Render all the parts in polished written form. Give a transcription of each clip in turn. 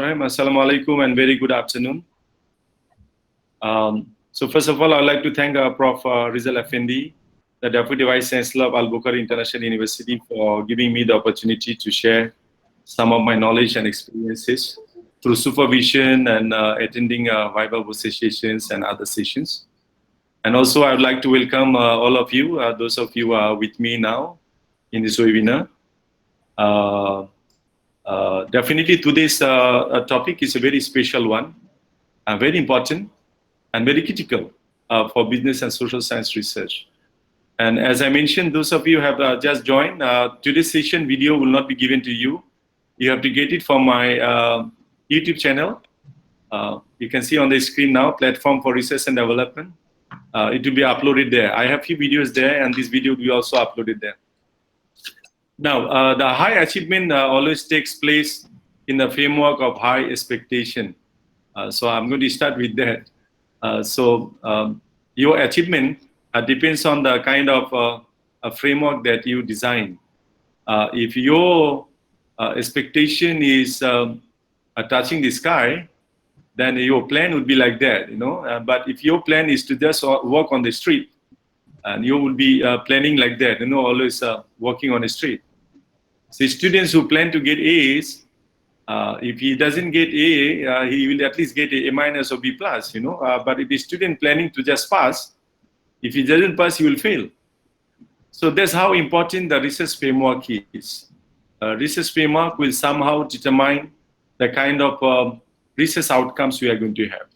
Alright, Assalamu alaikum and very good afternoon. So first of all, I'd like to thank Prof. Rizal Effendi, the Deputy Vice Chancellor of Albukhary International University, for giving me the opportunity to share some of my knowledge and experiences through supervision and attending Viva sessions and other sessions. And also, I would like to welcome all of you, those of you who are with me now in this webinar. Definitely today's topic is a very special one, very important and very critical for business and social science research. And as I mentioned, those of you who have just joined, today's session video will not be given to you. You have to get it from my YouTube channel. You can see on the screen now, Platform for Research and Development. It will be uploaded there. I have few videos there, and this video will be also uploaded there. Now, the high achievement always takes place in the framework of high expectation. So I'm going to start with that. Your achievement depends on the kind of a framework that you design. If your expectation is touching the sky, then your plan would be like that, you know. But if your plan is to just walk on the street, and you will be planning like that, you know, always working on the street. So students who plan to get A's, if he doesn't get A, he will at least get A minus or B plus, you know. But if the student planning to just pass, if he doesn't pass, he will fail. So that's how important the research framework is. Research framework will somehow determine the kind of research outcomes we are going to have.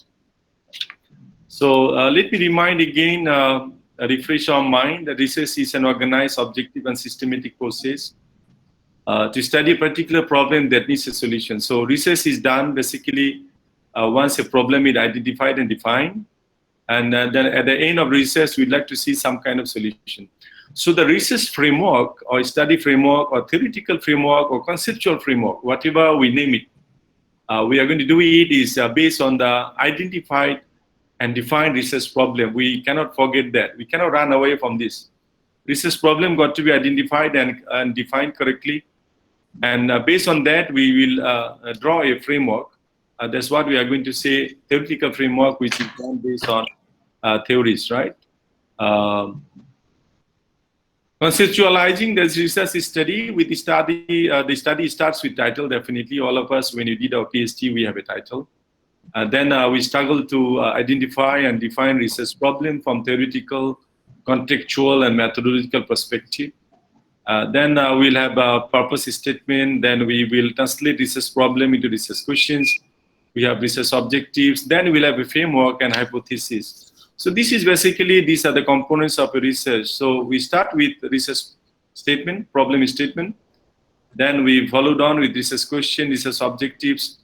So let me remind again, refresh our mind that research is an organized, objective, and systematic process to study a particular problem that needs a solution. So research is done basically once a problem is identified and defined, and then at the end of research, we'd like to see some kind of solution. So the research framework or study framework or theoretical framework or conceptual framework, whatever we name it, we are going to do it is based on the identified and defined research problem. We cannot forget that. We cannot run away from this. Research problem got to be identified and defined correctly. And based on that, we will draw a framework. That's what we are going to say, theoretical framework, which is done based on theories, right? Conceptualizing the research study with the study starts with title, definitely. All of us, when you did our PhD, we have a title. Then we struggle to identify and define research problem from theoretical, contextual, and methodological perspective. Then we'll have a purpose statement. Then we will translate research problem into research questions. We have research objectives. Then we'll have a framework and hypothesis. So this is basically, these are the components of a research. So we start with research statement, problem statement. Then we followed on with research question, research objectives.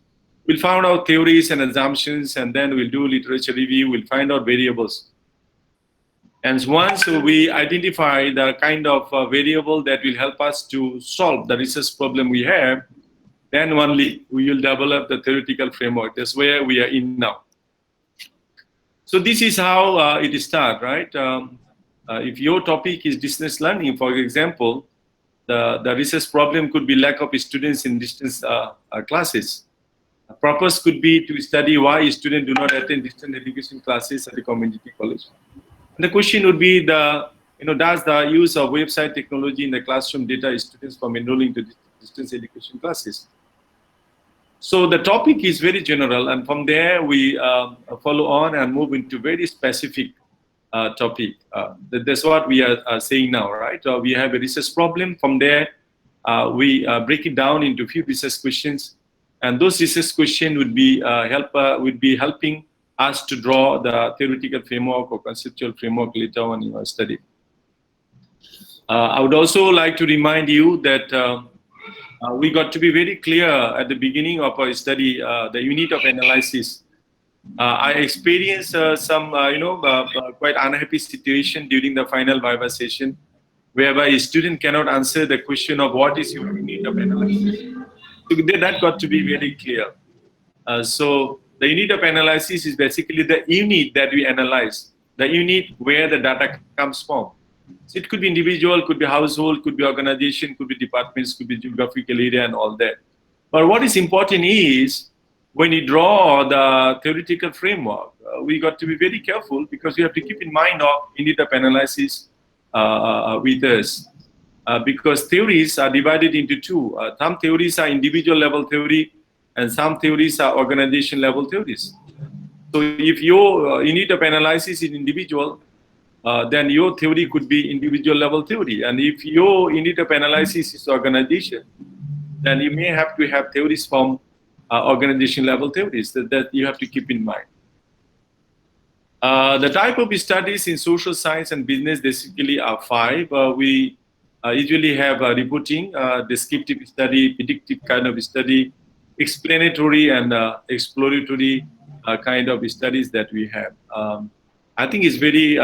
We'll find out theories and assumptions, and then we'll do literature review. We'll find out variables. And once we identify the kind of variable that will help us to solve the research problem we have, then only we will develop the theoretical framework. That's where we are in now. So this is how it starts, right? If your topic is distance learning, for example, the research problem could be lack of students in distance classes. The purpose could be to study why students do not attend distance education classes at the community college. And the question would be, does the use of website technology in the classroom deter students from enrolling to distance education classes? So the topic is very general, and from there we follow on and move into very specific topic. That's what we are saying now, right? We have a research problem. From there, we break it down into a few research questions. And those research questions would be helping us to draw the theoretical framework or conceptual framework later on in our study. I would also like to remind you that we got to be very clear at the beginning of our study, the unit of analysis. I experienced some, quite unhappy situation during the final Viva session, whereby a student cannot answer the question of what is your unit of analysis. So that got to be very clear. So the unit of analysis is basically the unit that we analyze, the unit where the data comes from. So it could be individual, could be household, could be organization, could be departments, could be geographical area and all that. But what is important is when you draw the theoretical framework, we got to be very careful because we have to keep in mind of in-depth analysis with us. Because theories are divided into two. Some theories are individual level theory and some theories are organization level theories. So if your in-depth analysis is individual, then your theory could be individual level theory. And if your in-depth analysis is organization, then you may have to have theories from organization level theories that you have to keep in mind. The type of studies in social science and business basically are five. We usually have reporting, descriptive study, predictive kind of study, explanatory and exploratory kind of studies that we have. I think it's very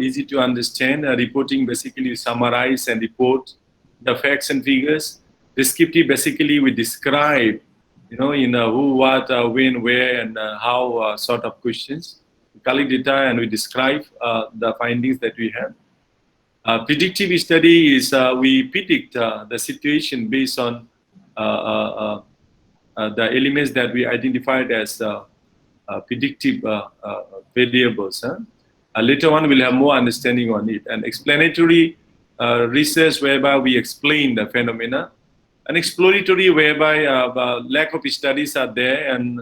easy to understand. Reporting basically we summarize and report the facts and figures. Descriptive basically we describe, in who, what, when, where, and how sort of questions. We collect data and we describe the findings that we have. Predictive study is we predict the situation based on the elements that we identified as predictive variables. Later on, we'll have more understanding on it. And explanatory research, whereby we explain the phenomena. And exploratory, whereby lack of studies are there and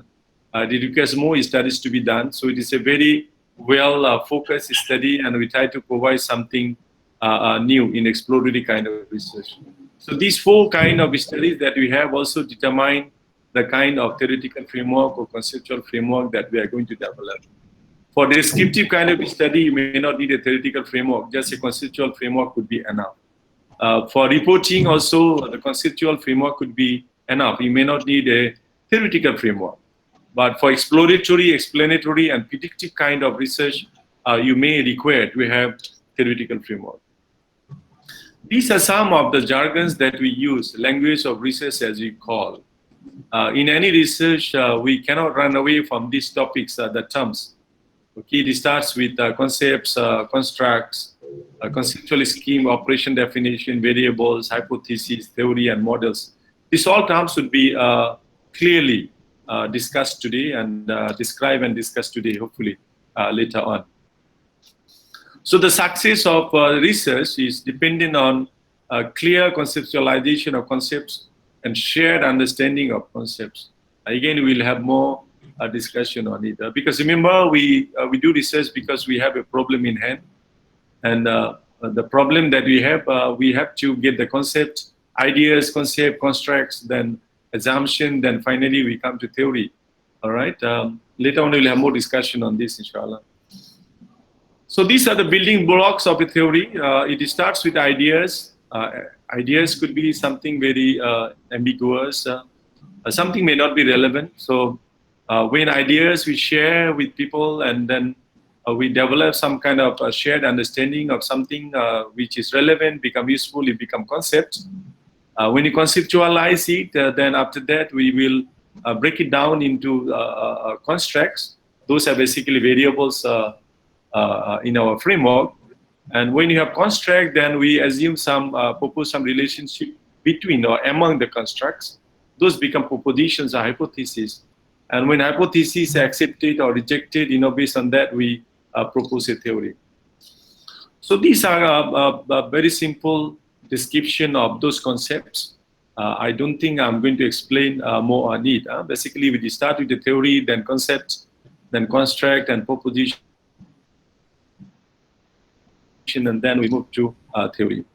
it requires more studies to be done. So it is a very well-focused study, and we try to provide something new in exploratory kind of research. So these four kind of studies that we have also determine the kind of theoretical framework or conceptual framework that we are going to develop. For descriptive kind of study, you may not need a theoretical framework, just a conceptual framework could be enough. For reporting also, the conceptual framework could be enough. You may not need a theoretical framework. But for exploratory, explanatory, and predictive kind of research, you may require to have theoretical framework. These are some of the jargons that we use, language of research as we call. In any research, we cannot run away from these topics, the terms. Okay, it starts with concepts, constructs, conceptual scheme, operation definition, variables, hypotheses, theory, and models. These all terms should be clearly discussed today and described and discussed today, hopefully, later on. So the success of research is dependent on clear conceptualization of concepts and shared understanding of concepts. Again, we'll have more discussion on it. Because remember, we do research because we have a problem in hand. And the problem that we have to get the concept, ideas, concept, constructs, then assumption, then finally we come to theory. All right. Later on, we'll have more discussion on this, inshallah. So these are the building blocks of a theory. It starts with ideas. Ideas could be something very ambiguous. Something may not be relevant. So when ideas we share with people and then we develop some kind of shared understanding of something which is relevant, become useful, it become concept. When you conceptualize it, then after that we will break it down into constructs. Those are basically variables in our framework. And when you have construct, then we assume propose some relationship between or among the constructs. Those become propositions or hypotheses. And when hypotheses are accepted or rejected, based on that, we propose a theory. So these are a very simple description of those concepts. I don't think I'm going to explain more on it. Basically, we start with the theory, then concept, then construct and proposition, and then we move to theory.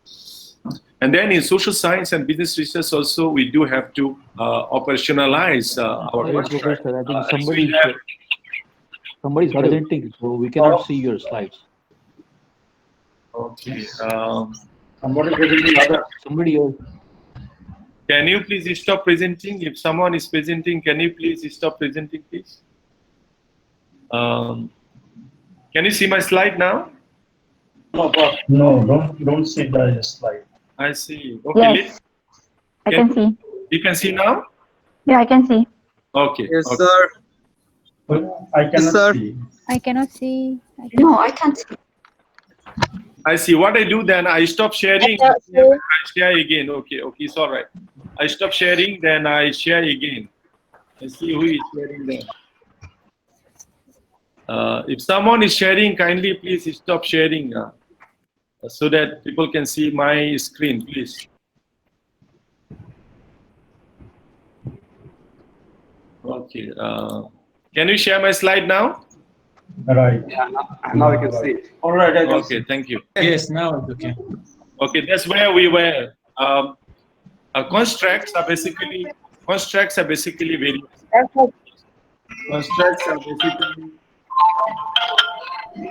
And then in social science and business research also, we do have to operationalize our construct. Professor, I think somebody's presenting, so we cannot see your slides. Okay. Somebody else. Can you please stop presenting? If someone is presenting, can you please stop presenting, please? Can you see my slide now? No, don't see the slide. I see. Okay. Yes, I can see. You can see now? Yeah, I can see. Okay. Yes, okay. sir. But I cannot sir. see. I cannot see. No, I can't see. I see. What I do then, I stop sharing. I share again. Okay. Okay. It's all right. I stop sharing, then I share again. Let's see who is sharing there. If someone is sharing, kindly please stop sharing so that people can see my screen, please. Okay. Can you share my slide now? Right. Yeah, now I can see it. All right. I can Okay, thank you. Yes, now it's okay. Okay, that's where we were. Constructs are basically variables. Constructs are basically.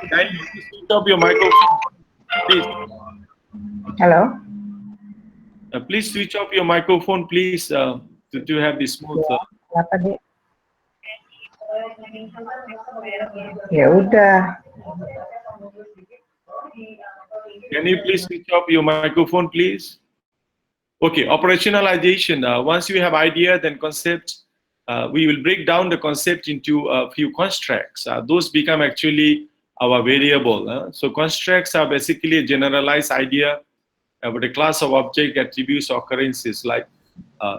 Can you switch off your microphone, please? Hello. Please switch off your microphone, please, to have the smooth. Apa deh? Ya udah. Can you please switch off your microphone, please? Okay, operationalization. Once you have idea, then concept, we will break down the concept into a few constructs. Those become actually our variable. So constructs are basically a generalized idea about a class of object attributes or occurrences like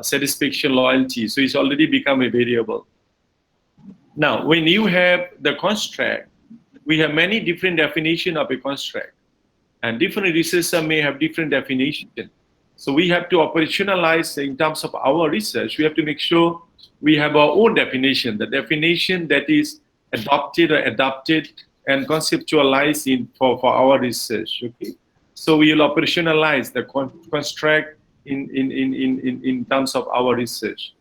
satisfaction, loyalty. So it's already become a variable. Now, when you have the construct, we have many different definitions of a construct. And different researchers may have different definitions. So we have to operationalize in terms of our research. We have to make sure we have our own definition, the definition that is adopted or adapted and conceptualized for our research. Okay, so we will operationalize the construct in terms of our research.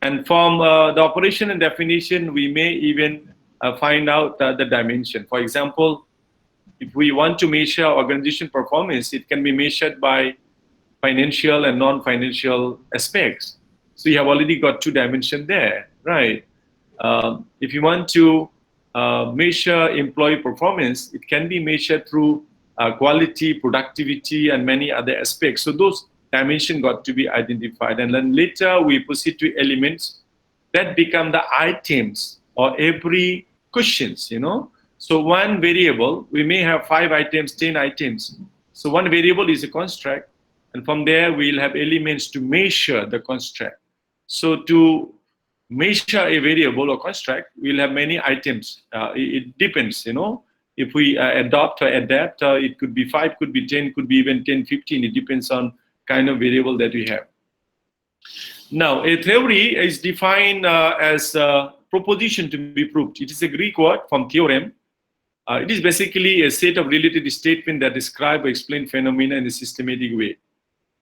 And from the operation and definition, we may even find out the dimension. For example, if we want to measure organization performance, it can be measured by financial and non-financial aspects. So you have already got two dimensions there, right? If you want to measure employee performance, it can be measured through quality, productivity, and many other aspects. So those dimensions got to be identified. And then later we proceed to elements that become the items or every questions, you know. So one variable, we may have 5 items, 10 items. So one variable is a construct, and from there we'll have elements to measure the construct. So to measure a variable or construct, we'll have many items. It depends, you know. If we adopt or adapt, it could be 5, could be 10, could be even 10, 15. It depends on kind of variable that we have. Now, a theory is defined as a proposition to be proved. It is a Greek word from theorem. It is basically a set of related statements that describe or explain phenomena in a systematic way.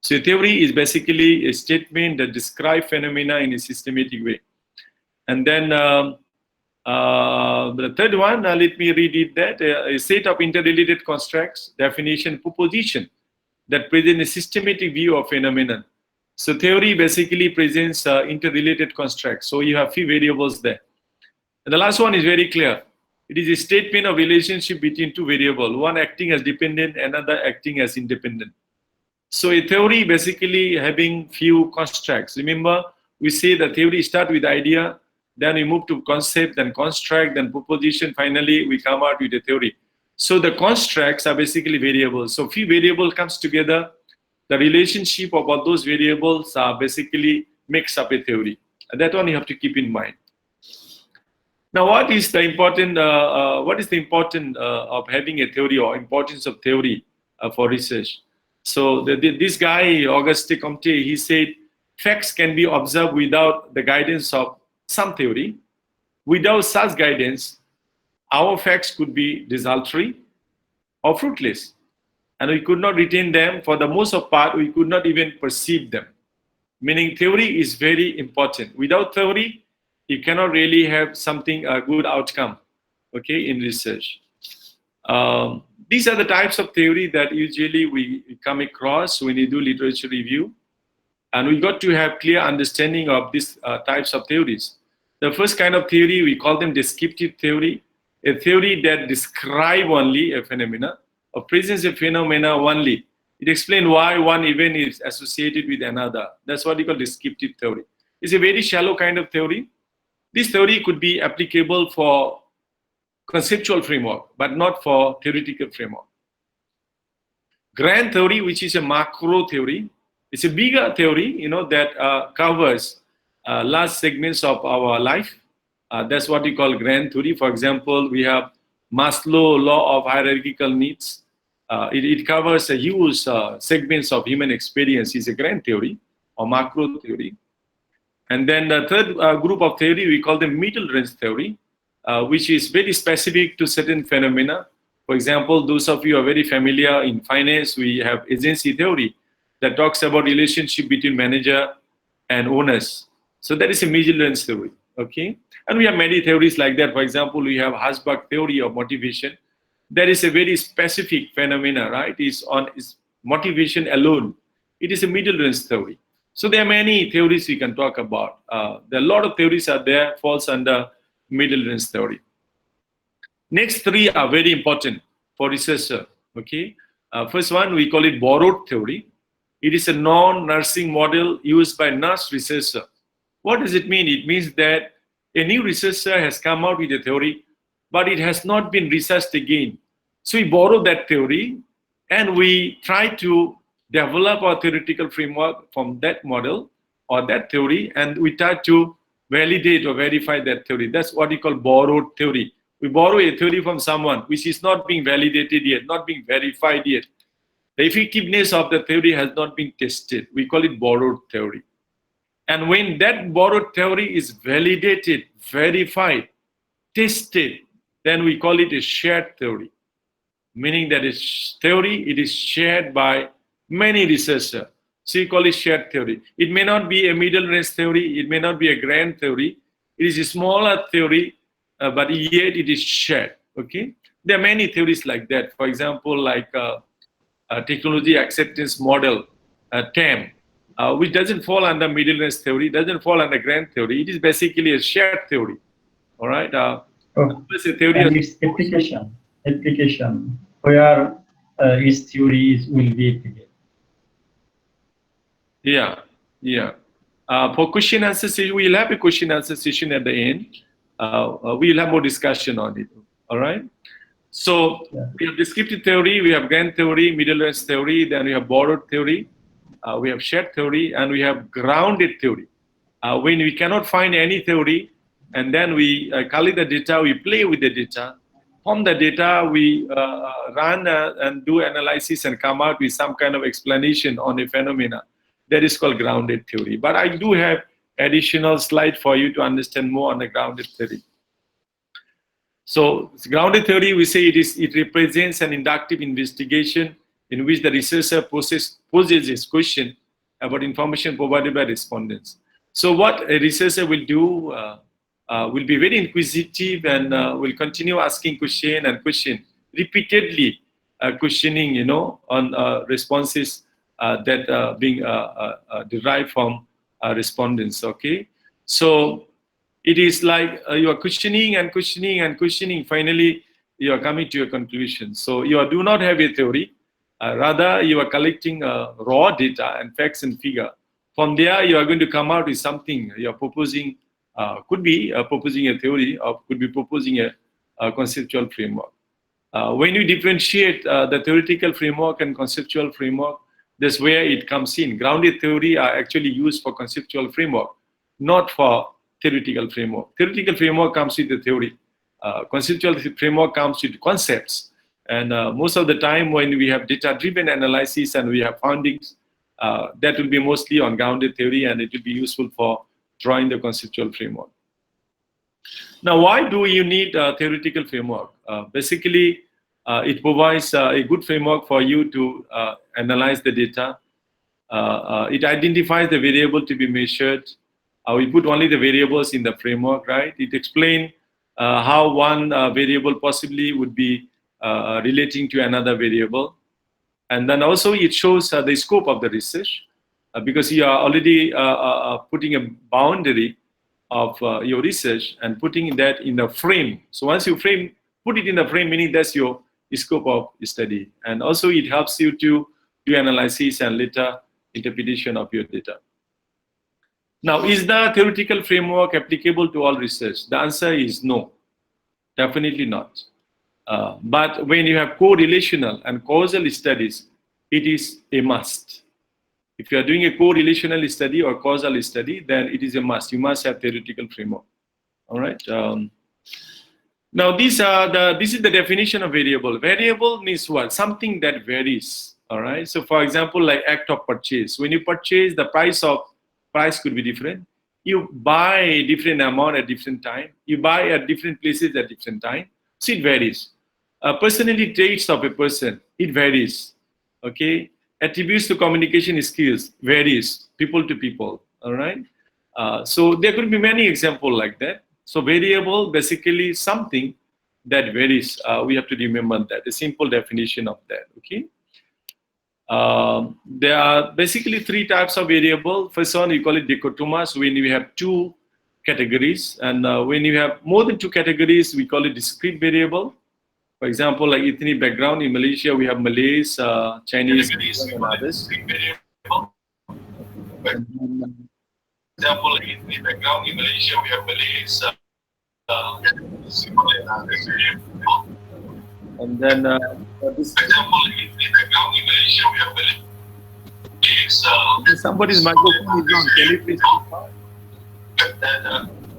So a theory is basically a statement that describes phenomena in a systematic way. And then the third one, let me read it that, a set of interrelated constructs, definition, proposition that present a systematic view of phenomenon. So theory basically presents interrelated constructs. So you have few variables there. And the last one is very clear. It is a statement of relationship between two variables, one acting as dependent, another acting as independent. So a theory basically having few constructs. Remember, we say the theory start with idea, then we move to concept, then construct, then proposition. Finally, we come out with a theory. So the constructs are basically variables. So few variables comes together. The relationship of all those variables are basically makes up a theory. And that one you have to keep in mind. Now, what is the important? Of having a theory or importance of theory for research? So this guy, Auguste Comte, he said facts can be observed without the guidance of some theory. Without such guidance, our facts could be desultory or fruitless, and we could not retain them. For the most of part, we could not even perceive them. Meaning, theory is very important. Without theory, you cannot really have something, a good outcome, okay, in research. These are the types of theory that usually we come across when you do literature review. And we got to have clear understanding of these types of theories. The first kind of theory, we call them descriptive theory, a theory that describe only a phenomena, or presents a phenomena only. It explains why one event is associated with another. That's what we call descriptive theory. It's a very shallow kind of theory. This theory could be applicable for conceptual framework, but not for theoretical framework. Grand theory, which is a macro theory, it's a bigger theory, you know, that covers large segments of our life. That's what we call grand theory. For example, we have Maslow law of hierarchical needs. It covers a huge segments of human experience. It's a grand theory or macro theory. And then the third group of theory, we call them middle range theory, which is very specific to certain phenomena. For example, those of you who are very familiar in finance, we have agency theory that talks about relationship between manager and owners. So that is a middle range theory, okay? And we have many theories like that. For example, we have Hasbach theory of motivation. That is a very specific phenomena, right? It's motivation alone. It is a middle range theory. So there are many theories we can talk about. There are a lot of theories are there, falls under middle range theory. Next three are very important for researcher, okay? First one, we call it borrowed theory. It is a non-nursing model used by nurse researcher. What does it mean? It means that a new researcher has come out with a theory, but it has not been researched again. So we borrow that theory and we try to develop our theoretical framework from that model or that theory, and we try to validate or verify that theory. That's what we call borrowed theory. We borrow a theory from someone which is not being validated yet, not being verified yet. The effectiveness of the theory has not been tested. We call it borrowed theory. And when that borrowed theory is validated, verified, tested, then we call it a shared theory. Meaning that it's theory, it is shared by many researchers. So we call it shared theory. It may not be a middle range theory, it may not be a grand theory. It is a smaller theory, but yet it is shared, okay? There are many theories like that. For example, like technology acceptance model, TAM, which doesn't fall under middle range theory, doesn't fall under grand theory. It is basically a shared theory, all right? It's a theory and its application, where its theories will be applied. Yeah, yeah. For question answer session, we'll have a question answer session at the end. We'll have more discussion on it, all right? So we have descriptive theory, we have grand theory, middle range theory, then we have borrowed theory, we have shared theory, and we have grounded theory. When we cannot find any theory, and then we collect the data, we play with the data. From the data, we run and do analysis and come out with some kind of explanation on a phenomena. That is called grounded theory. But I do have additional slide for you to understand more on the grounded theory. So grounded theory, we say it represents an inductive investigation in which the researcher poses a question about information provided by respondents. So what a researcher will do will be very inquisitive and will continue asking question and question, repeatedly questioning, you know, on responses that being derived from respondents, okay? So it is like you are questioning and questioning and questioning. Finally, you are coming to a conclusion. So you do not have a theory. Rather, you are collecting raw data and facts and figure. From there, you are going to come out with something. You are proposing, could be proposing a theory, or could be proposing a conceptual framework. When you differentiate the theoretical framework and conceptual framework, that's where it comes in. Grounded theory are actually used for conceptual framework, not for theoretical framework. Theoretical framework comes with the theory. Conceptual framework comes with concepts. And most of the time when we have data-driven analysis and we have findings, that will be mostly on grounded theory, and it will be useful for drawing the conceptual framework. Now, why do you need a theoretical framework? Basically, it provides a good framework for you to analyze the data. It identifies the variable to be measured. We put only the variables in the framework, right? It explains how one variable possibly would be relating to another variable. And then also it shows the scope of the research because you are already putting a boundary of your research and putting that in the frame. So once you put it in the frame, meaning that's your scope of study. And also it helps you to do analysis and later interpretation of your data. Now, is the theoretical framework applicable to all research? The answer is no, definitely not. But when you have correlational and causal studies, it is a must. If you are doing a correlational study or causal study, then it is a must. You must have theoretical framework. All right. Now, this is the definition of variable. Variable means what? Something that varies. All right. So, for example, like act of purchase. When you purchase, the price could be different. You buy a different amount at different time. You buy at different places at different time. So it varies. Personality traits of a person, it varies. Okay. Attributes to communication skills varies people to people. All right. So there could be many examples like that. So variable basically something that varies. We have to remember that, a simple definition of that. Okay. There are basically three types of variable. First one, we call it dichotomous, when we have two categories. And when you have more than two categories, we call it discrete variable. For example, like ethnic background, in Malaysia, we have Malays, Chinese, and others. Example, like ethnic background, in Malaysia, we have Malays, and then this example, ethnic background, in Malaysia, we have Malays. Somebody's microphone is on. Can you please speak up? And then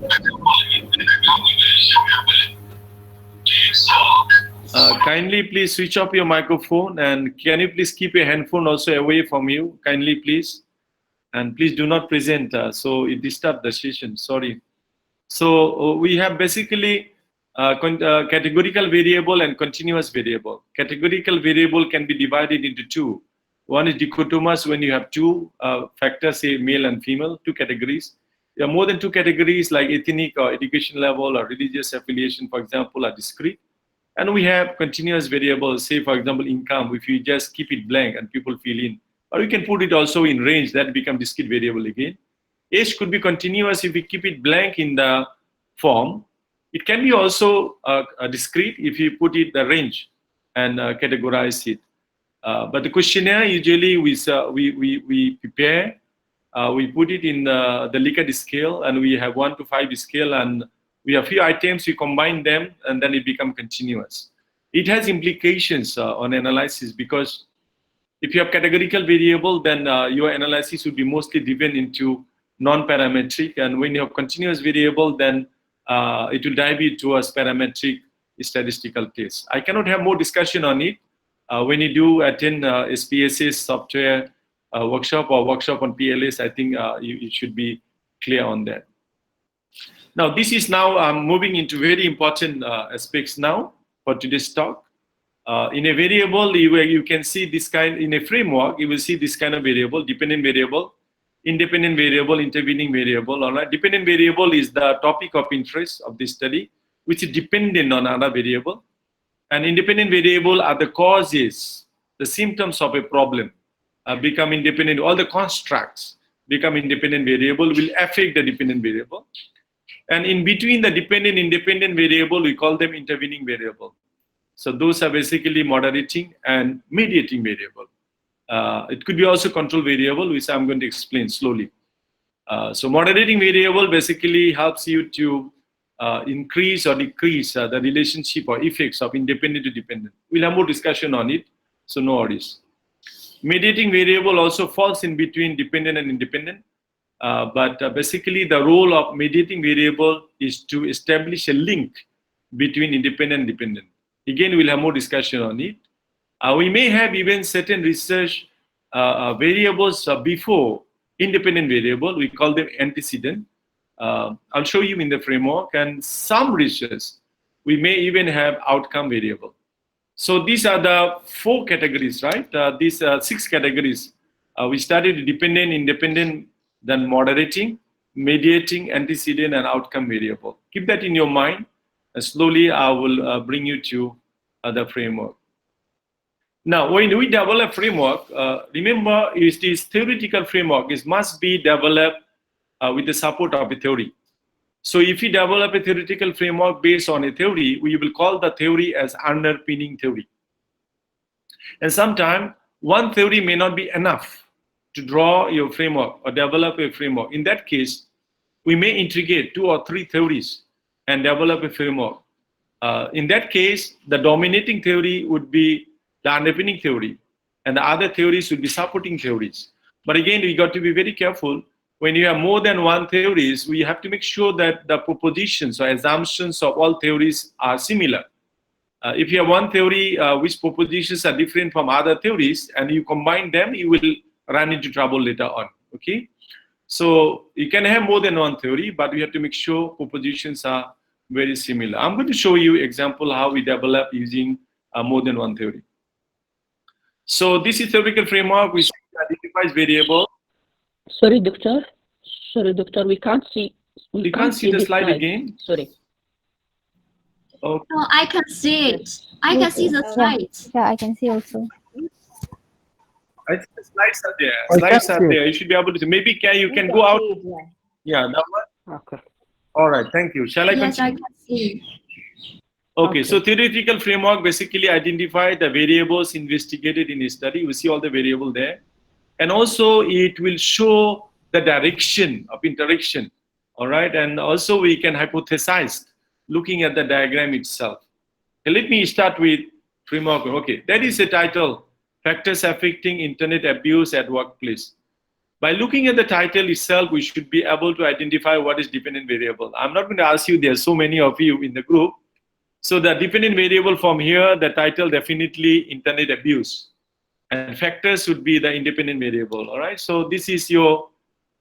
example, ethnic background, in Malaysia, we have Malays. Kindly please switch off your microphone, and can you please keep your handphone also away from you, kindly please, and please do not present so it disturbs the session. Sorry. So we have basically categorical variable and continuous variable. Categorical variable can be divided into two. One is dichotomous, when you have two factors, say male and female, two categories. There are more than two categories, like ethnic or education level or religious affiliation, for example, are discrete. And we have continuous variables, say, for example, income. If you just keep it blank and people fill in, or you can put it also in range, that becomes discrete variable again. Age could be continuous if we keep it blank in the form. It can be also discrete if you put it the range and categorize it. But the questionnaire, usually we prepare, we put it in the Likert scale, and we have 1 to 5 scale, and we have few items, we combine them, and then it becomes continuous. It has implications on analysis, because if you have categorical variable, then your analysis would be mostly driven into non-parametric, and when you have continuous variable, then it will dive you towards parametric statistical case. I cannot have more discussion on it. When you do attend SPSS software workshop or workshop on PLS, I think you should be clear on that. Now, this is now moving into very important aspects now for today's talk. In a variable, you can see this kind, in a framework, you will see this kind of variable, dependent variable, independent variable, intervening variable. All right? Dependent variable is the topic of interest of this study, which is dependent on another variable. And independent variable are the causes, the symptoms of a problem become independent. All the constructs become independent variable, will affect the dependent variable. And in between the dependent independent variable, we call them intervening variable. So those are basically moderating and mediating variable. It could be also control variable, which I'm going to explain slowly. So moderating variable basically helps you to increase or decrease the relationship or effects of independent to dependent. We'll have more discussion on it, so no worries. Mediating variable also falls in between dependent and independent. But basically the role of mediating variable is to establish a link between independent and dependent. Again, we'll have more discussion on it. We may have even certain research variables before independent variable. We call them antecedent. I'll show you in the framework. And some research, we may even have outcome variable. So these are the 4 categories, right? These 6 categories. We studied dependent, independent, then moderating, mediating, antecedent, and outcome variable. Keep that in your mind, and slowly I will bring you to the framework. Now, when we develop framework, remember, this theoretical framework must be developed with the support of a theory. So if you develop a theoretical framework based on a theory, we will call the theory as underpinning theory. And sometimes one theory may not be enough to draw your framework or develop a framework. In that case, we may integrate 2 or 3 theories and develop a framework. In that case, the dominating theory would be the underpinning theory, and the other theories would be supporting theories. But again, we got to be very careful. When you have more than one theories, we have to make sure that the propositions or assumptions of all theories are similar. If you have one theory which propositions are different from other theories and you combine them, you will run into trouble later on. Okay, so you can have more than one theory, but we have to make sure propositions are very similar. I'm going to show you example how we develop using more than one theory. So this is theoretical framework which identifies variable. Sorry, doctor. We can't see. You can't see the slide again. Sorry. Okay. No, I can see it. I can see the slides. Yeah, I can see also. I think the slides are there. I Slides can are see there. You should be able to. Maybe you can go out. Yeah, that one. Okay. All right. Thank you. Shall I Yes, I continue? can see. Okay. So theoretical framework basically identify the variables investigated in a study. We see all the variable there, and also it will show the direction of interaction. All right, and also we can hypothesize looking at the diagram itself. Let me start with framework. Okay, that is the title, Factors Affecting Internet Abuse at Workplace. By looking at the title itself, we should be able to identify what is dependent variable. I'm not going to ask you, there are so many of you in the group. So the dependent variable from here, the title definitely internet abuse. And factors would be the independent variable, all right? So this is your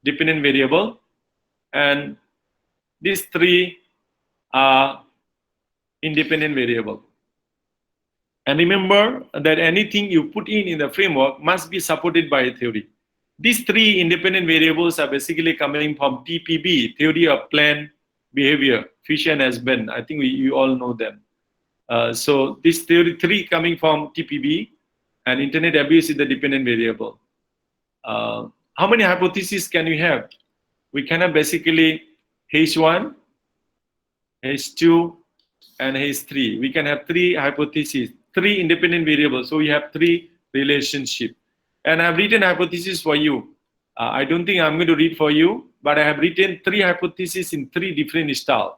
dependent variable. And these three are independent variable. And remember that anything you put in the framework must be supported by a theory. These three independent variables are basically coming from TPB, Theory of Planned Behavior, Fisher and Husband. I think you all know them. So this theory three coming from TPB, and internet abuse is the dependent variable. How many hypotheses can we have? We can have basically H1, H2, and H3. We can have three hypotheses, three independent variables. So we have three relationships. And I've written hypotheses for you. I don't think I'm going to read for you, but I have written three hypotheses in three different styles.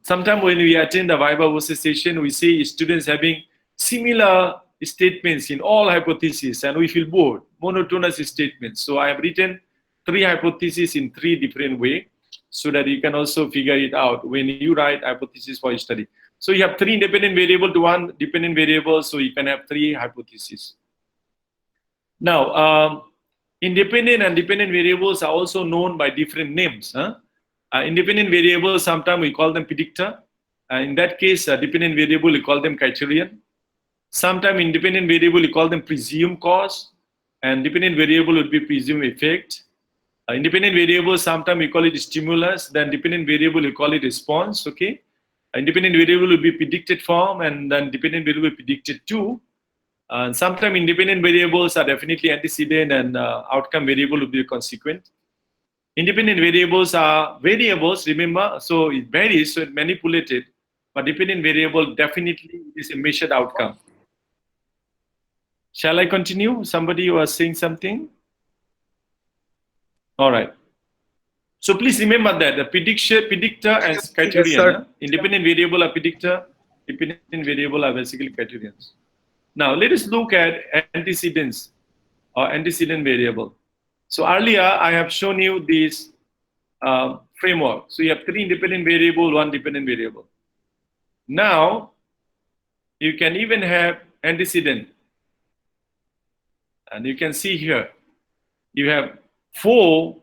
Sometimes when we attend the Viva versus session, we see students having similar statements in all hypotheses, and we feel bored, monotonous statements. So I have written three hypotheses in three different ways, so that you can also figure it out when you write hypotheses for your study. So you have three independent variable to one dependent variable, so you can have three hypotheses. Now, independent and dependent variables are also known by different names. Independent variables, sometimes we call them predictor. In that case, dependent variable, we call them criterion. Sometimes independent variable, we call them presumed cause. And dependent variable would be presumed effect. Independent variable, sometimes we call it stimulus. Then dependent variable, we call it response. Okay. Independent variable will be predicted from, and then dependent variable predicted to. And sometimes independent variables are definitely antecedent, and outcome variable will be consequent. Independent variables are variables, remember, so it varies, so it's manipulated, but dependent variable definitely is a measured outcome. Shall I continue? Somebody was saying something? All right. So please remember that the predictor and criterion. Yes, independent variable are predictor, dependent variable are basically criterions. Now let us look at antecedents or antecedent variable. So earlier I have shown you this framework. So you have three independent variable, one dependent variable. Now you can even have antecedent. And you can see here, you have four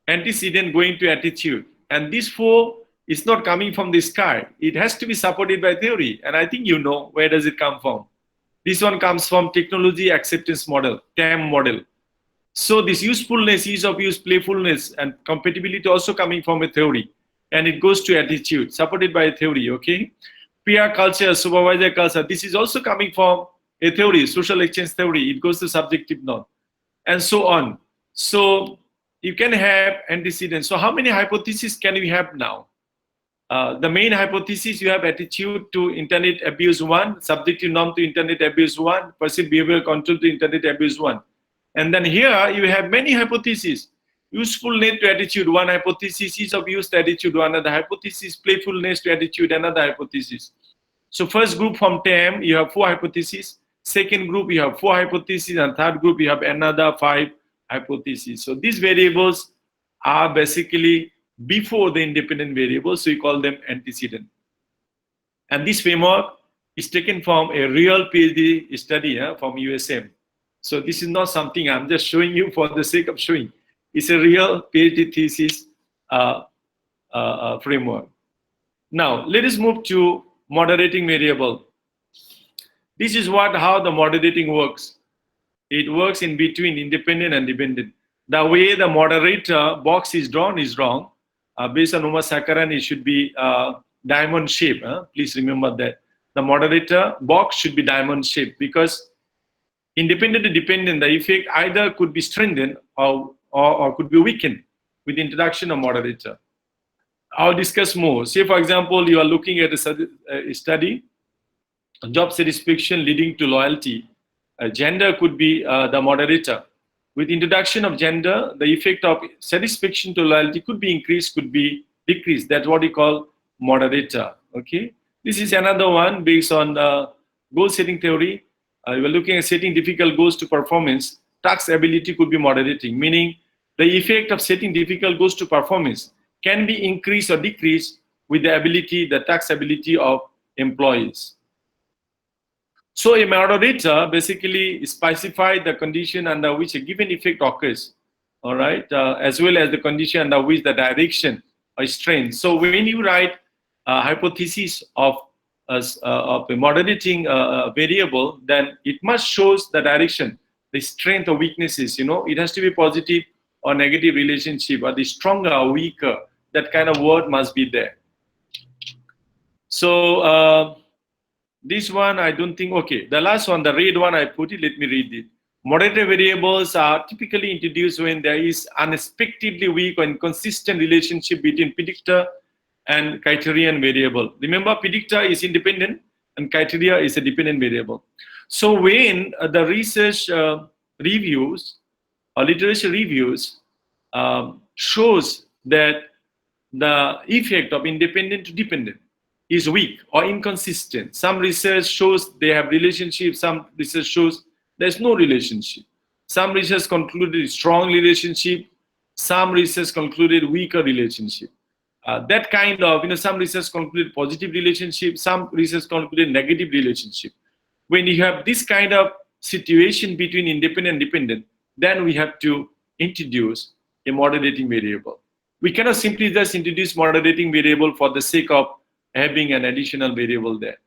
antecedent going to attitude. And this four is not coming from the sky. It has to be supported by theory. And I think you know where does it come from. This one comes from technology acceptance model, TAM model. So this usefulness, ease of use, playfulness, and compatibility also coming from a theory. And it goes to attitude, supported by a theory, okay? Peer culture, supervisor culture, this is also coming from a theory, social exchange theory. It goes to subjective norm, and so on. So you can have antecedents. So how many hypotheses can we have now? The main hypothesis, you have attitude to internet abuse 1, subjective norm to internet abuse 1, perceived behavioral control to internet abuse 1. And then here you have many hypotheses. Usefulness to attitude, one hypothesis. Ease of use to attitude, one another hypothesis. Playfulness to attitude, another hypothesis. So first group from TAM, you have 4 hypotheses. Second group, you have 4 hypotheses. And third group, you have another 5 hypothesis. So these variables are basically before the independent variables, so we call them antecedent. And this framework is taken from a real PhD study from USM. So this is not something I'm just showing you for the sake of showing. It's a real PhD thesis framework. Now, let us move to moderating variable. This is how the moderating works. It works in between independent and dependent. The way the moderator box is drawn is wrong. Based on Uma Sakaran, it should be diamond shape. Please remember that. The moderator box should be diamond shape, because independent to dependent, the effect either could be strengthened or could be weakened with the introduction of moderator. I'll discuss more. Say, for example, you are looking at a study, job satisfaction leading to loyalty. Gender could be the moderator. With introduction of gender, the effect of satisfaction to loyalty could be increased, could be decreased. That's what we call moderator. Okay. This is another one based on goal setting theory. We are looking at setting difficult goals to performance. Task ability could be moderating, meaning the effect of setting difficult goals to performance can be increased or decreased with the ability, the task ability of employees. So a moderator basically specifies the condition under which a given effect occurs, all right, as well as the condition under which the direction is trained. So when you write a hypothesis of a moderating variable, then it must shows the direction, the strength or weaknesses. It has to be positive or negative relationship, or the stronger or weaker. That kind of word must be there. So this one, I don't think, okay. The last one, the red one, I put it, let me read it. Moderator variables are typically introduced when there is unexpectedly weak or inconsistent relationship between predictor and criterion variable. Remember, predictor is independent and criteria is a dependent variable. So when the research reviews or literature reviews shows that the effect of independent to dependent is weak or inconsistent. Some research shows they have relationship, some research shows there's no relationship. Some research concluded strong relationship, some research concluded weaker relationship. That kind of, some research concluded positive relationship, some research concluded negative relationship. When you have this kind of situation between independent and dependent, then we have to introduce a moderating variable. We cannot simply just introduce moderating variable for the sake of having an additional variable there.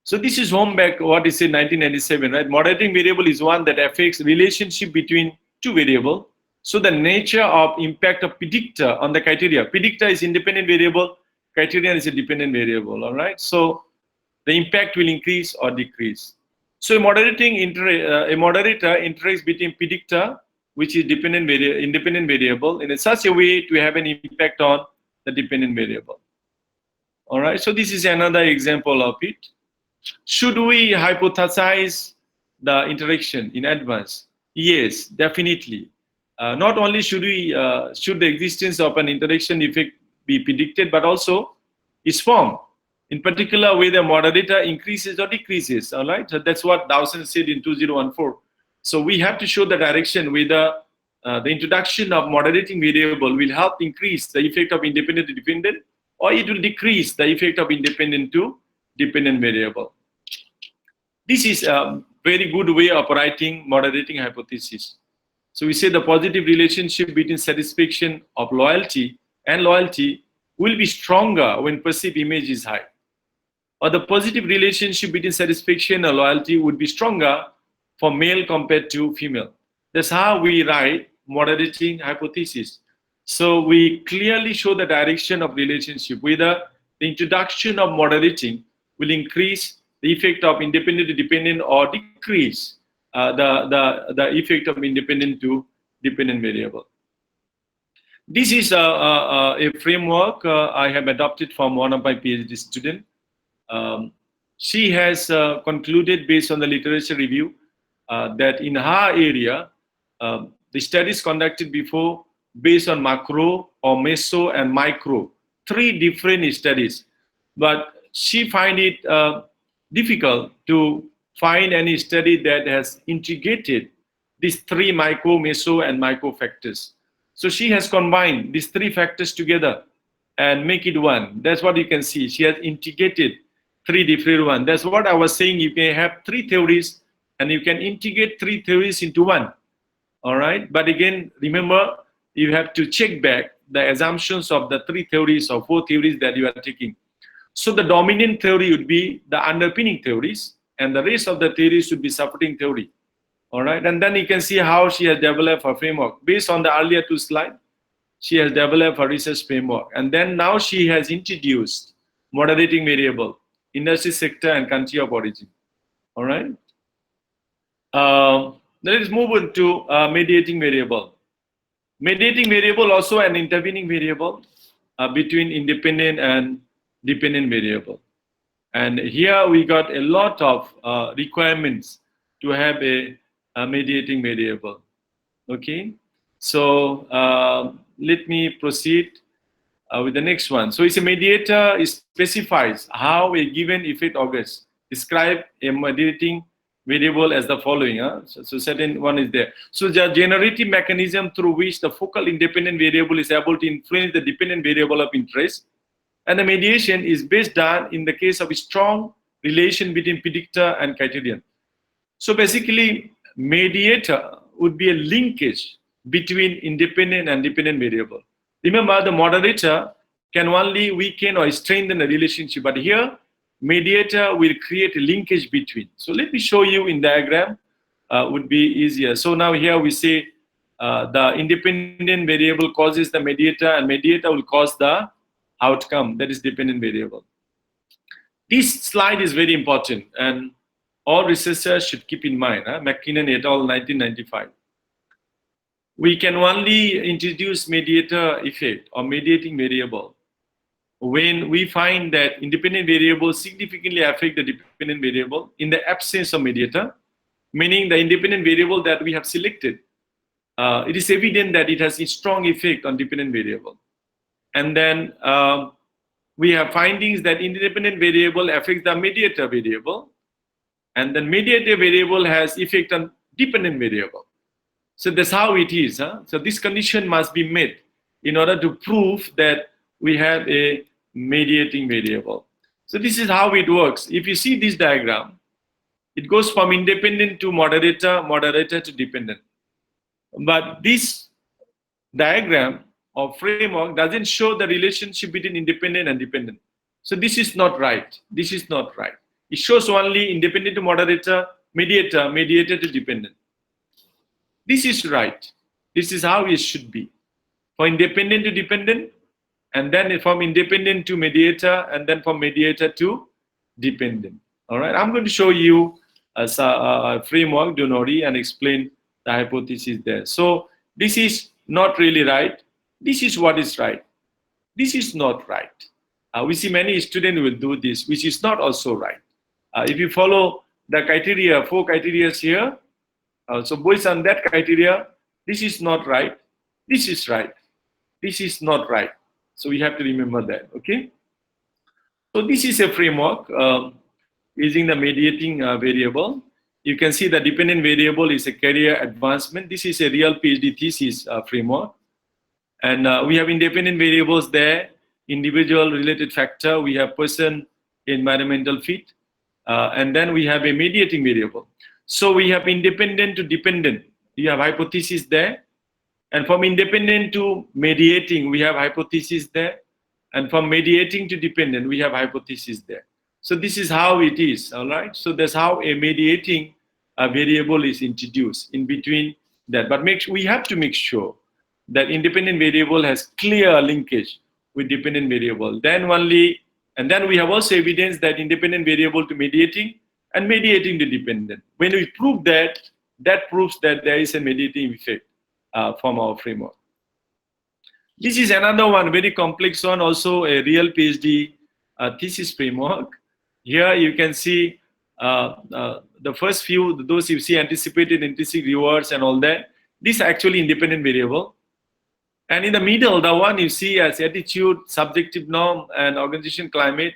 So this is home back what is in 1997, right? Moderating variable is one that affects relationship between two variables. So the nature of impact of predictor on the criteria. Predictor is independent variable, criterion is a dependent variable, all right? So the impact will increase or decrease. So a moderator interacts between predictor, which is independent variable, in such a way to have an impact on the dependent variable. All right, so this is another example of it. Should we hypothesize the interaction in advance? Yes, definitely. Not only should the existence of an interaction effect be predicted, but also its form. In particular, whether moderator increases or decreases. All right, so that's what Dawson said in 2014. So we have to show the direction whether the introduction of moderating variable will help increase the effect of independent to dependent, or it will decrease the effect of independent to dependent variable. This is a very good way of writing moderating hypothesis. So we say the positive relationship between satisfaction of loyalty and loyalty will be stronger when perceived image is high. Or the positive relationship between satisfaction and loyalty would be stronger for male compared to female. That's how we write moderating hypothesis. So we clearly show the direction of relationship, whether the introduction of moderating will increase the effect of independent to dependent or decrease the effect of independent to dependent variable. This is a framework I have adopted from one of my PhD students. She has concluded based on the literature review that in her area, the studies conducted before based on macro or meso and micro, 3 different studies. But she find it difficult to find any study that has integrated these three micro, meso, and micro factors. So she has combined these three factors together and make it one. That's what you can see. She has integrated three different ones. That's what I was saying. You can have three theories and you can integrate three theories into one. All right. But again, remember, you have to check back the assumptions of the three theories or four theories that you are taking. So the dominant theory would be the underpinning theories, and the rest of the theories should be supporting theory. All right. And then you can see how she has developed her framework. Based on the earlier two slides, she has developed her research framework. And then now she has introduced moderating variable, industry sector, and country of origin. All right. Let us move on to mediating variable. Mediating variable also an intervening variable between independent and dependent variable. And here we got a lot of requirements to have a mediating variable. Okay, so let me proceed with the next one. So it's a mediator. It specifies how a given effect occurs. Describe a mediating variable as the following. So certain one is there. So the generative mechanism through which the focal independent variable is able to influence the dependent variable of interest. And the mediation is best done in the case of a strong relation between predictor and criterion. So basically, mediator would be a linkage between independent and dependent variable. Remember, the moderator can only weaken or strengthen the relationship, but here, mediator will create a linkage between. So let me show you in diagram, would be easier. So now here we say the independent variable causes the mediator, and mediator will cause the outcome, that is dependent variable. This slide is very important, and all researchers should keep in mind. McKinnon et al. 1995. We can only introduce mediator effect or mediating variable when we find that independent variables significantly affect the dependent variable in the absence of mediator, meaning the independent variable that we have selected, it is evident that it has a strong effect on dependent variable. And then we have findings that independent variable affects the mediator variable, and the mediator variable has effect on dependent variable. So that's how it is. So this condition must be met in order to prove that we have a mediating variable. So this is how it works. If you see this diagram, it goes from independent to moderator, moderator to dependent. But this diagram or framework doesn't show the relationship between independent and dependent. So this is not right. This is not right. It shows only independent to moderator, mediator, mediator to dependent. This is right. This is how it should be. For independent to dependent, and then from independent to mediator, and then from mediator to dependent. All right. I'm going to show you a framework, Donori, and explain the hypothesis there. So this is not really right. This is what is right. This is not right. We see many students will do this, which is not also right. If you follow the criteria, 4 criteria here, so based on that criteria, this is not right. This is right. This is not right. So we have to remember that. Okay. So this is a framework using the mediating variable. You can see the dependent variable is a career advancement. This is a real PhD thesis framework. And we have independent variables there, individual related factor, we have person environmental fit, and then we have a mediating variable. So we have independent to dependent, you have hypothesis there, and from independent to mediating, we have hypothesis there, and from mediating to dependent, we have hypothesis there. So this is how it is, all right? So that's how a mediating variable is introduced in between that. But we have to make sure that independent variable has clear linkage with dependent variable. Then only, and then we have also evidence that independent variable to mediating and mediating to dependent. When we prove that, that proves that there is a mediating effect from our framework. This is another one, very complex one, also a real PhD thesis framework. Here you can see the first few, those you see anticipated, intrinsic rewards and all that. This is actually independent variable. And in the middle, the one you see as attitude, subjective norm, and organization climate,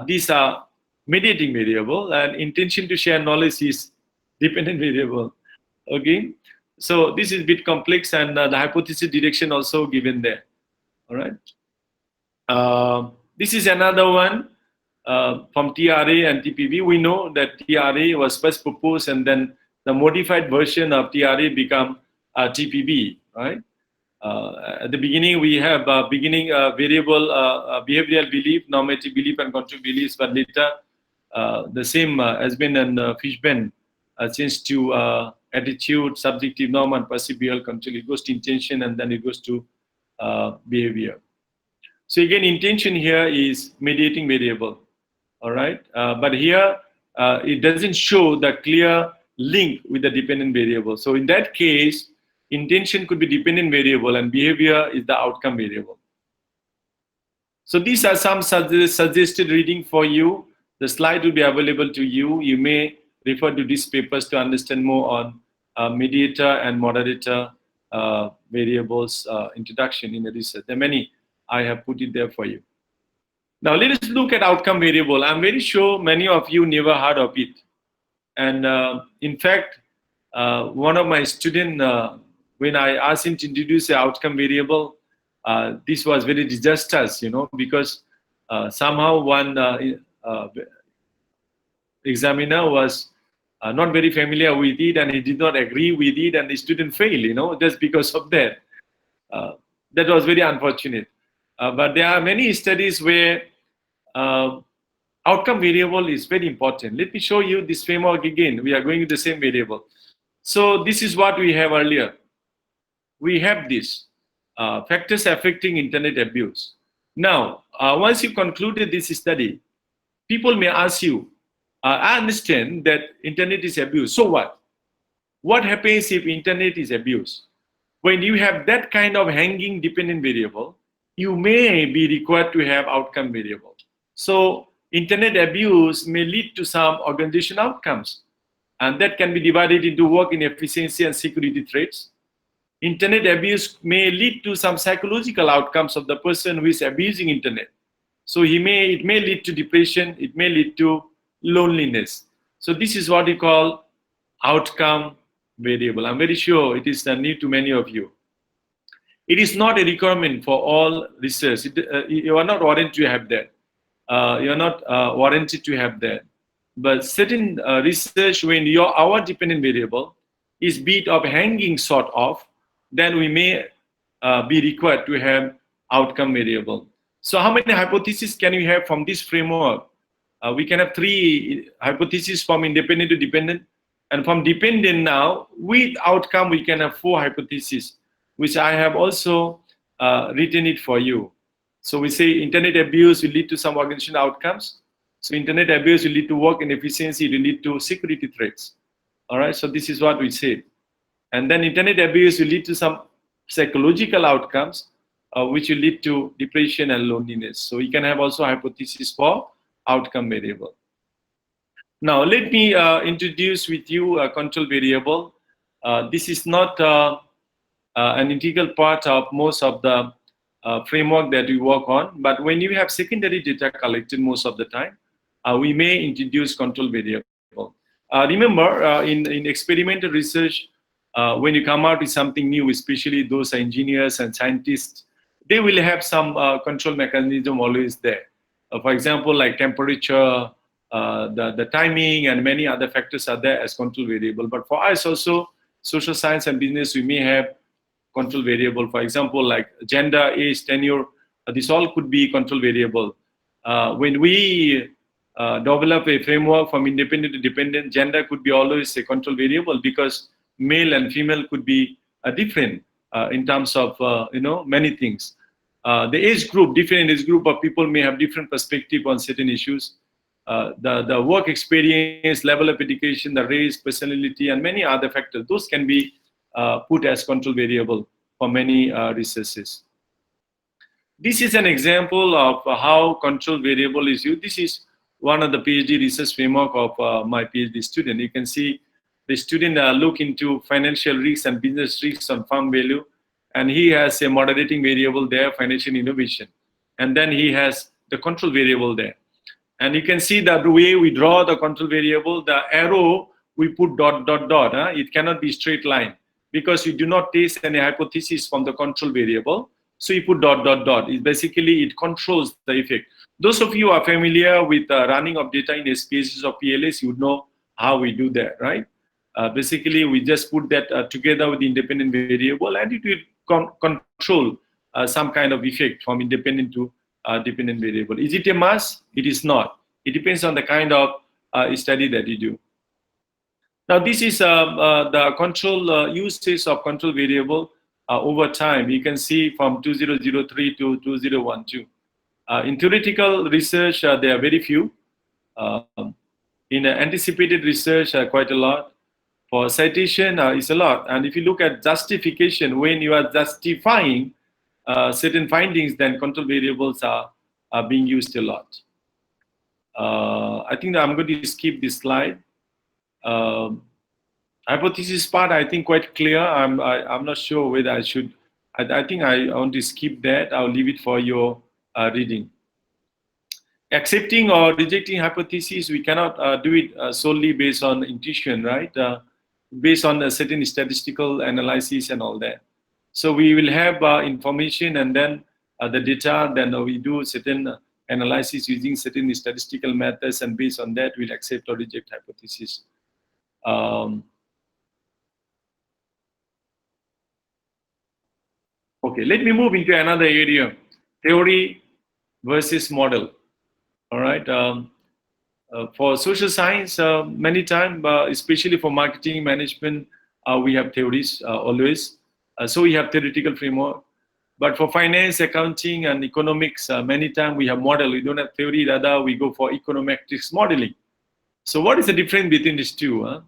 these are mediating variable, and intention to share knowledge is dependent variable. Okay, so this is a bit complex, and the hypothesis direction also given there. All right. This is another one from TRA and TPB. We know that TRA was first proposed, and then the modified version of TRA become TPB. Right. At the beginning, we have variable behavioral belief, normative belief, and control beliefs, but later the same has been in Fishburne changed to attitude, subjective norm, and perceivable control. It goes to intention, and then it goes to behavior. So again, intention here is mediating variable. All right, but here it doesn't show the clear link with the dependent variable. So in that case, intention could be dependent variable and behavior is the outcome variable. So these are some suggested reading for you. The slide will be available to you. You may refer to these papers to understand more on mediator and moderator variables introduction in the research. There are many. I have put it there for you. Now let us look at outcome variable. I'm very sure many of you never heard of it. And in fact, one of my students, when I asked him to introduce the outcome variable, this was very disastrous, you know, because somehow one examiner was not very familiar with it, and he did not agree with it, and the student failed, you know, just because of that. That was very unfortunate. But there are many studies where outcome variable is very important. Let me show you this framework again. We are going with the same variable. So this is what we have earlier. We have this factors affecting internet abuse. Now, once you concluded this study, people may ask you, I understand that internet is abused. So what? What happens if internet is abused? When you have that kind of hanging dependent variable, you may be required to have outcome variable. So internet abuse may lead to some organization outcomes, and that can be divided into work inefficiency and security threats. Internet abuse may lead to some psychological outcomes of the person who is abusing internet. So it may lead to depression, it may lead to loneliness. So this is what we call outcome variable. I'm very sure it is new to many of you. It is not a requirement for all research. You are not warranted to have that. You are not warranted to have that. But certain research, when our dependent variable is bit of hanging sort of, then we may be required to have outcome variable. So how many hypotheses can we have from this framework? We can have 3 hypotheses from independent to dependent. And from dependent now, with outcome, we can have 4 hypotheses, which I have also written it for you. So we say internet abuse will lead to some organization outcomes. So internet abuse will lead to work inefficiency, it will lead to security threats. All right, so this is what we said. And then internet abuse will lead to some psychological outcomes, which will lead to depression and loneliness. So you can have also hypothesis for outcome variable. Now let me introduce with you a control variable. This is not an integral part of most of the framework that we work on, but when you have secondary data collected most of the time, we may introduce control variable. Remember, in experimental research, when you come out with something new, especially those engineers and scientists, they will have some control mechanism always there. For example, like temperature, the timing, and many other factors are there as control variable. But for us also, social science and business, we may have control variable. For example, like gender, age, tenure, this all could be control variable. When we develop a framework from independent to dependent, gender could be always a control variable, because male and female could be different in terms of many things. The age group, different age group of people may have different perspective on certain issues. The work experience, level of education, the race, personality, and many other factors, those can be put as control variable for many researches. This is an example of how control variable is used. This is one of the PhD research framework of my PhD student. You can see the student look into financial risks and business risks on firm value, and he has a moderating variable there, financial innovation, and then he has the control variable there. And you can see that the way we draw the control variable, the arrow we put dot, dot, dot. It cannot be straight line because you do not test any hypothesis from the control variable. So you put dot, dot, dot. It controls the effect. Those of you who are familiar with running of data in SPSS or PLS, you would know how we do that, right? Basically, we just put that together with the independent variable, and it will control some kind of effect from independent to dependent variable. Is it a must? It is not. It depends on the kind of study that you do. Now, this is the control usage of control variable over time. You can see from 2003 to 2012. In theoretical research, there are very few. In anticipated research, quite a lot. For citation, it's a lot. And if you look at justification, when you are justifying certain findings, then control variables are being used a lot. I think that I'm going to skip this slide. Hypothesis part, I think quite clear. I'm not sure whether I should. I think I want to skip that. I'll leave it for your reading. Accepting or rejecting hypotheses, we cannot do it solely based on intuition, right? Based on a certain statistical analysis and all that. So we will have information and then the data, then we do certain analysis using certain statistical methods, and based on that, we'll accept or reject hypothesis. Okay, let me move into another area, theory versus model. All right. For social science, many times, especially for marketing management, we have theories always. So we have theoretical framework. But for finance, accounting, and economics, many times we have model. We don't have theory, rather we go for econometrics modeling. So what is the difference between these two?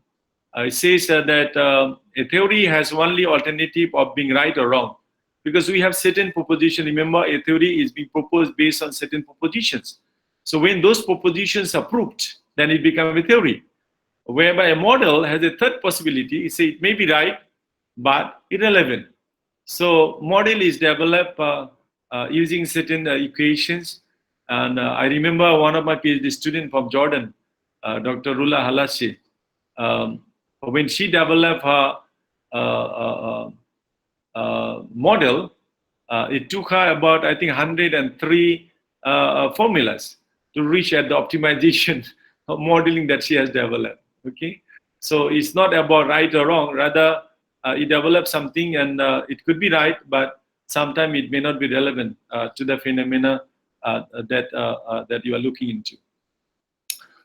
It says that a theory has only alternative of being right or wrong, because we have certain proposition. Remember, a theory is being proposed based on certain propositions. So when those propositions are proved, then it becomes a theory. Whereby a model has a third possibility. It may be right, but irrelevant. So model is developed using certain equations. And I remember one of my PhD students from Jordan, Dr. Rula Halashi, when she developed her model, it took her about, I think, 103 formulas to reach at the optimization of modeling that she has developed. Okay, so it's not about right or wrong. Rather, you develop something and it could be right, but sometimes it may not be relevant to the phenomena that you are looking into.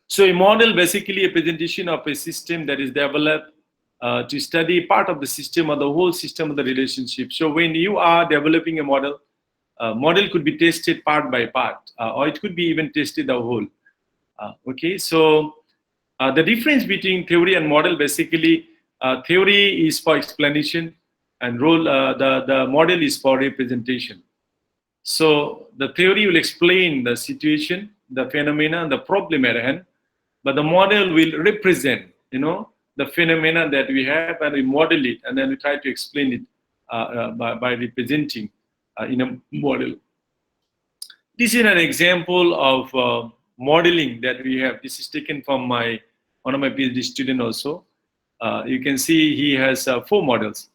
So a model, basically a presentation of a system that is developed to study part of the system or the whole system of the relationship. So when you are developing a model, model could be tested part by part, or it could be even tested the whole. Okay, so the difference between theory and model, basically, theory is for explanation, and the model is for representation. So the theory will explain the situation, the phenomena, and the problem at hand, but the model will represent, the phenomena that we have, and we model it, and then we try to explain it by representing in a model. This is an example of modeling that we have. This is taken from one of my PhD students also. You can see he has 4 models.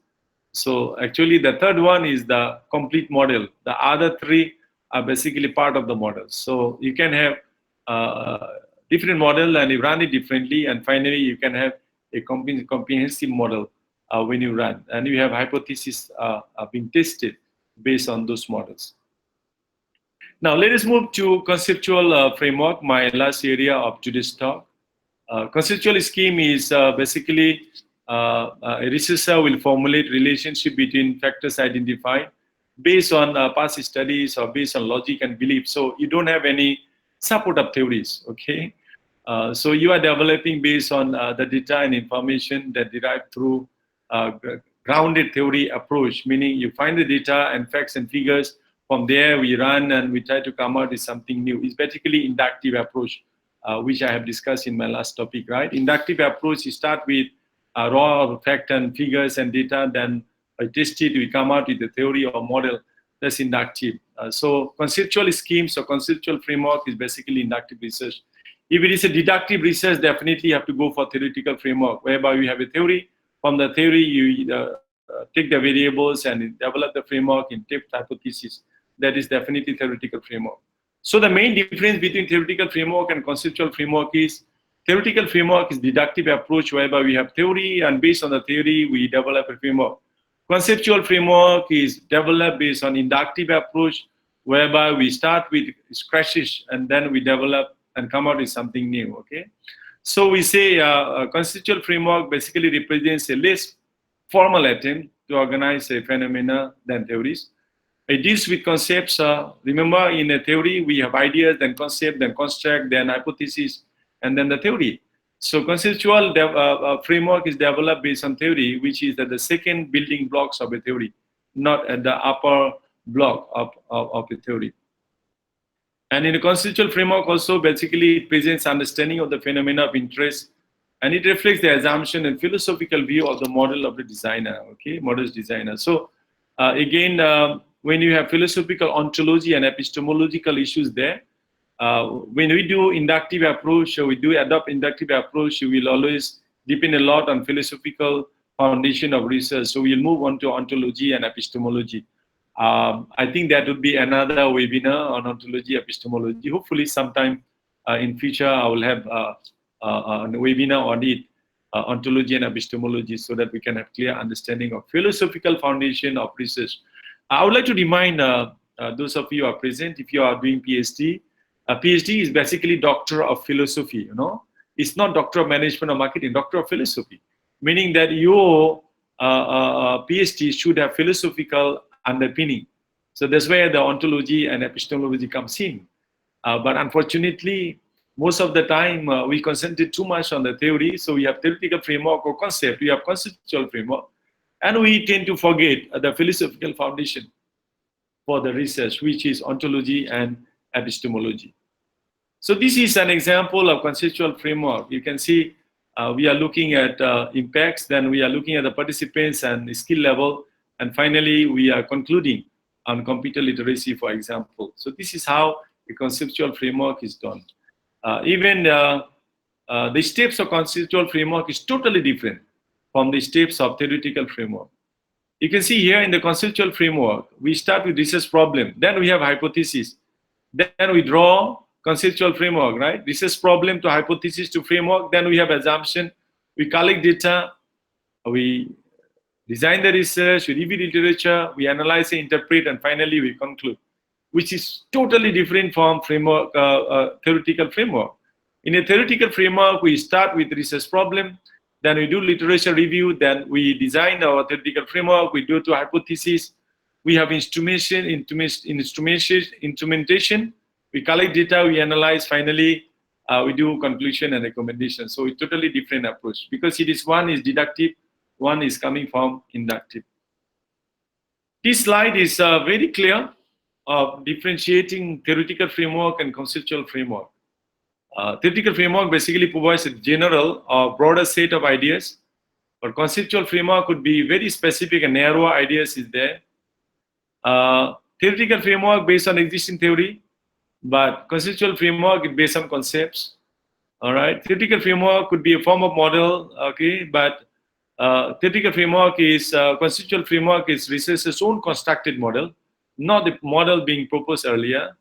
So actually the third one is the complete model. The other 3 are basically part of the model. So you can have different model and you run it differently, and finally you can have a comprehensive model when you run, and you have hypotheses being tested based on those models. Now let us move to conceptual framework, my last area of today's talk. Conceptual scheme is basically a researcher will formulate relationship between factors identified based on past studies or based on logic and belief. So you don't have any support of theories, okay? So you are developing based on the data and information that derived through grounded theory approach, meaning you find the data and facts and figures. From there we run and we try to come out with something new. It's basically inductive approach, which I have discussed in my last topic, right? Inductive approach, you start with raw fact and figures and data, then I test it, we come out with a theory or model. That's inductive. So conceptual schemes or conceptual framework is basically inductive research. If it is a deductive research, definitely you have to go for theoretical framework, whereby we have a theory. From the theory, you take the variables and develop the framework in test hypothesis. That is definitely theoretical framework. So the main difference between theoretical framework and conceptual framework is theoretical framework is deductive approach, whereby we have theory, and based on the theory, we develop a framework. Conceptual framework is developed based on inductive approach, whereby we start with scratches and then we develop and come out with something new, okay? So we say a conceptual framework basically represents a less formal attempt to organize a phenomena than theories. It deals with concepts. Remember, in a theory, we have ideas, then concept, then construct, then hypothesis, and then the theory. So conceptual framework is developed based on theory, which is the second building blocks of a theory, not at the upper block of a theory. And in a conceptual framework also, basically it presents understanding of the phenomena of interest, and it reflects the assumption and philosophical view of the model of the designer, okay, model's designer. So again, when you have philosophical ontology and epistemological issues there, when we do inductive approach, or we do adopt inductive approach, you will always depend a lot on philosophical foundation of research. So we'll move on to ontology and epistemology. I think that would be another webinar on ontology, epistemology. Hopefully sometime in future I will have a webinar on it, ontology and epistemology, so that we can have clear understanding of philosophical foundation of research. I would like to remind those of you who are present, if you are doing PhD, a PhD is basically Doctor of Philosophy, you know. It's not Doctor of Management or Marketing, Doctor of Philosophy, meaning that your PhD should have philosophical underpinning. So that's where the ontology and epistemology comes in. But unfortunately, most of the time we concentrate too much on the theory. So we have theoretical framework or concept, we have conceptual framework, and we tend to forget the philosophical foundation for the research, which is ontology and epistemology. So this is an example of conceptual framework. You can see we are looking at impacts, then we are looking at the participants and skill level, and finally we are concluding on computer literacy, for example. So this is how the conceptual framework is done. Even the steps of conceptual framework is totally different from the steps of theoretical framework. You can see here in the conceptual framework, we start with research problem, then we have hypothesis, then we draw conceptual framework, right? Research problem to hypothesis to framework, then we have assumption, we collect data, we design the research, we review literature, we analyze and interpret, and finally we conclude, which is totally different from framework, theoretical framework. In a theoretical framework, we start with research problem, then we do literature review, then we design our theoretical framework, we do to hypothesis, we have instrumentation, we collect data, we analyze, finally we do conclusion and recommendation. So it's totally different approach, because it is one is deductive, one is coming from inductive. This slide is very clear of differentiating theoretical framework and conceptual framework. Theoretical framework basically provides a general or broader set of ideas, but conceptual framework could be very specific and narrow ideas is there. Theoretical framework based on existing theory, but conceptual framework is based on concepts. All right, theoretical framework could be a form of model, okay, but theoretical framework is, conceptual framework is research's own constructed model, not the model being proposed earlier.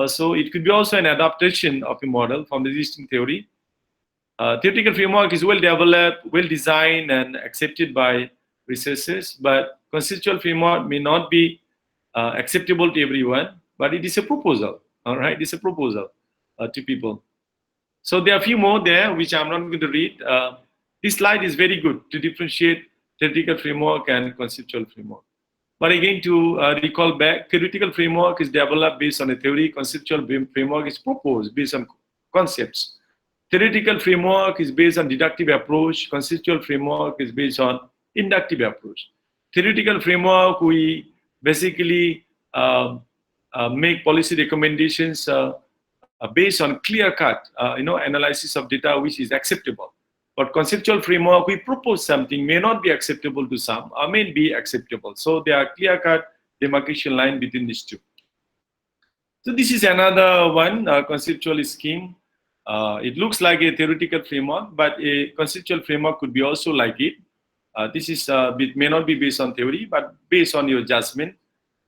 So it could be also an adaptation of a model from the existing theory. Theoretical framework is well developed, well designed, and accepted by researchers, but conceptual framework may not be acceptable to everyone, but it is a proposal, all right? It's a proposal to people. So there are a few more there, which I'm not going to read. This slide is very good to differentiate theoretical framework and conceptual framework. But again, to recall back, theoretical framework is developed based on a theory, conceptual framework is proposed based on concepts. Theoretical framework is based on deductive approach, conceptual framework is based on inductive approach. Theoretical framework, we basically make policy recommendations based on clear-cut analysis of data which is acceptable. But conceptual framework, we propose something, may not be acceptable to some, or may be acceptable. So there are clear-cut demarcation line between these two. So this is another one, conceptual scheme. It looks like a theoretical framework, but a conceptual framework could be also like it. This is may not be based on theory, but based on your judgment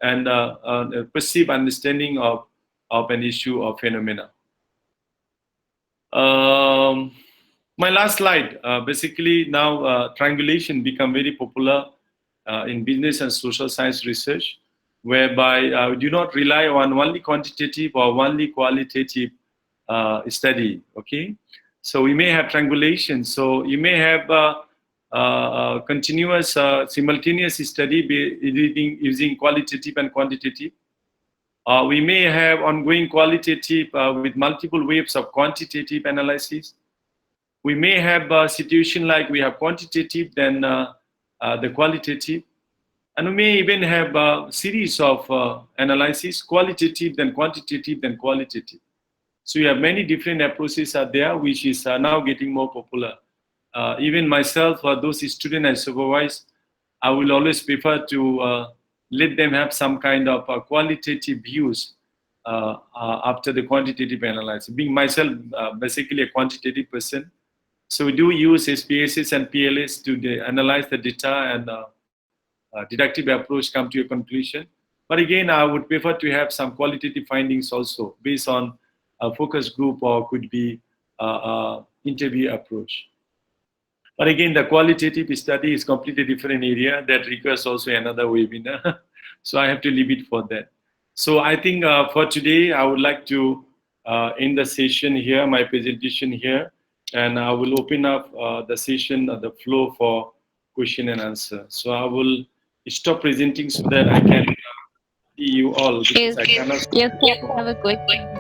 and a perceived understanding of an issue or phenomena. My last slide, basically now triangulation become very popular in business and social science research, whereby we do not rely on only quantitative or only qualitative study, okay? So we may have triangulation, so you may have continuous simultaneous study using qualitative and quantitative. We may have ongoing qualitative with multiple waves of quantitative analysis. We may have a situation like we have quantitative, then the qualitative. And we may even have a series of analysis, qualitative, then quantitative, then qualitative. So you have many different approaches are there, which is now getting more popular. Even myself, those students I supervise, I will always prefer to let them have some kind of qualitative views after the quantitative analysis. Being myself basically a quantitative person, so we do use SPSS and PLS to analyze the data and deductive approach come to a conclusion. But again, I would prefer to have some qualitative findings also based on a focus group or could be interview approach. But again, the qualitative study is completely different area that requires also another webinar. So I have to leave it for that. So I think for today, I would like to end the session here, my presentation here, and I will open up the session, the flow for question and answer. So I will stop presenting so that I can see you all. Because I cannot... Yes, I have a question.